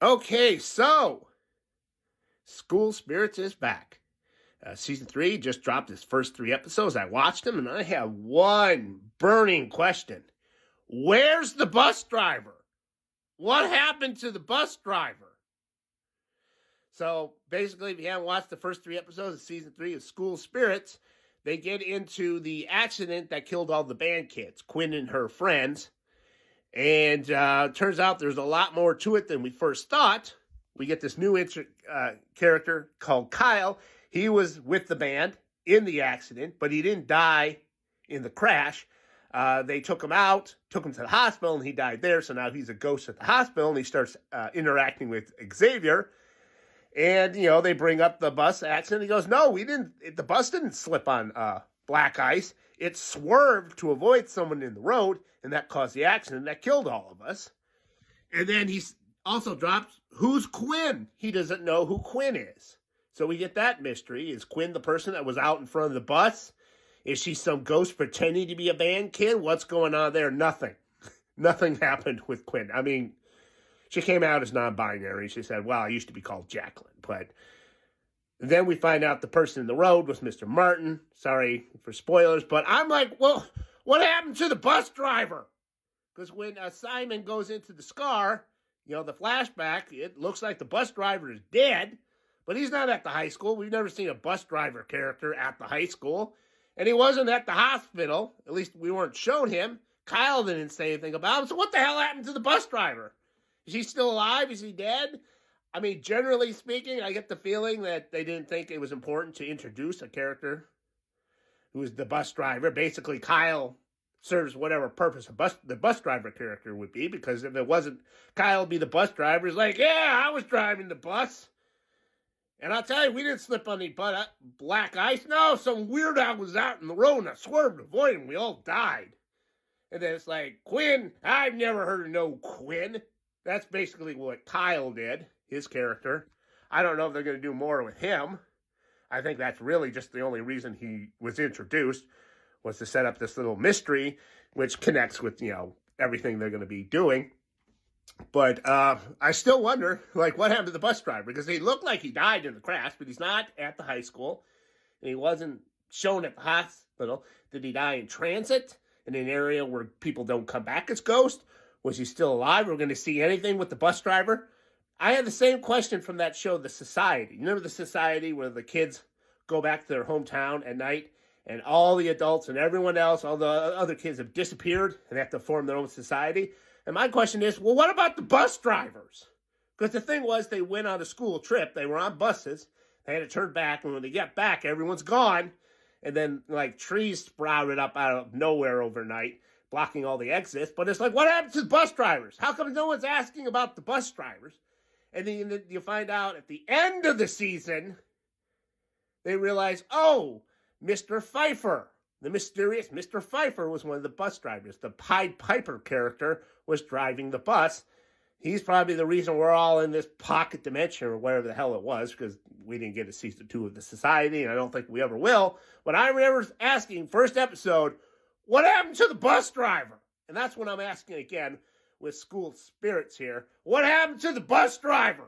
Okay, so School Spirits is back. Season 3 just dropped its first 3 episodes. I watched them, and I have one burning question. Where's the bus driver? What happened to the bus driver? So basically, if you haven't watched the first 3 episodes of Season 3 of School Spirits, they get into the accident that killed all the band kids, Quinn and her friends. And turns out there's a lot more to it than we first thought. We get this new character called Kyle. He was with the band in the accident, but he didn't die in the crash. They took him out, took him to the hospital, and he died there. So now he's a ghost at the hospital, and he starts interacting with Xavier. And, they bring up the bus accident. He goes, no, we didn't. The bus didn't slip on black ice. It swerved to avoid someone in the road, and that caused the accident that killed all of us. And then he also drops, who's Quinn? He doesn't know who Quinn is. So we get that mystery. Is Quinn the person that was out in front of the bus? Is she some ghost pretending to be a band kid? What's going on there? Nothing. Nothing happened with Quinn. I mean, she came out as non-binary. She said, well, I used to be called Jacqueline. But then we find out the person in the road was Mr. Martin. Sorry for spoilers. But I'm like, well, what happened to the bus driver? Because when Simon goes into the scar, the flashback, it looks like the bus driver is dead. But he's not at the high school. We've never seen a bus driver character at the high school. And he wasn't at the hospital. At least we weren't shown him. Kyle didn't say anything about him. So what the hell happened to the bus driver? Is he still alive? Is he dead? I mean, generally speaking, I get the feeling that they didn't think it was important to introduce a character who is the bus driver. Basically, Kyle serves whatever purpose the bus driver character would be, because if it wasn't Kyle would be the bus driver, it's like, yeah, I was driving the bus. And I'll tell you, we didn't slip on any black ice. No, some weirdo was out in the road and I swerved to avoid him. We all died. And then it's like, Quinn, I've never heard of no Quinn. That's basically what Kyle did, his character. I don't know if they're going to do more with him. I think that's really just the only reason he was introduced, was to set up this little mystery, which connects with, everything they're going to be doing. But I still wonder, what happened to the bus driver? Because he looked like he died in the crash, but he's not at the high school. And he wasn't shown at the hospital. Did he die in transit, in an area where people don't come back as ghosts? Was he still alive? We're going to see anything with the bus driver? I had the same question from that show, The Society. You remember The Society, where the kids go back to their hometown at night, and all the adults and everyone else, all the other kids have disappeared, and they have to form their own society? And my question is, well, what about the bus drivers? Because the thing was, they went on a school trip. They were on buses. They had to turn back, and when they get back, everyone's gone. And then, trees sprouted up out of nowhere overnight, blocking all the exits. But it's like, what happened to the bus drivers? How come no one's asking about the bus drivers? And then you find out at the end of the season, they realize, oh, Mr. Pfeiffer, the mysterious Mr. Pfeiffer, was one of the bus drivers. The Pied Piper character was driving the bus. He's probably the reason we're all in this pocket dimension, or whatever the hell it was, because we didn't get a season 2 of The Society, and I don't think we ever will. But I remember asking, first episode, what happened to the bus driver? And that's what I'm asking again with School Spirits here. What happened to the bus driver?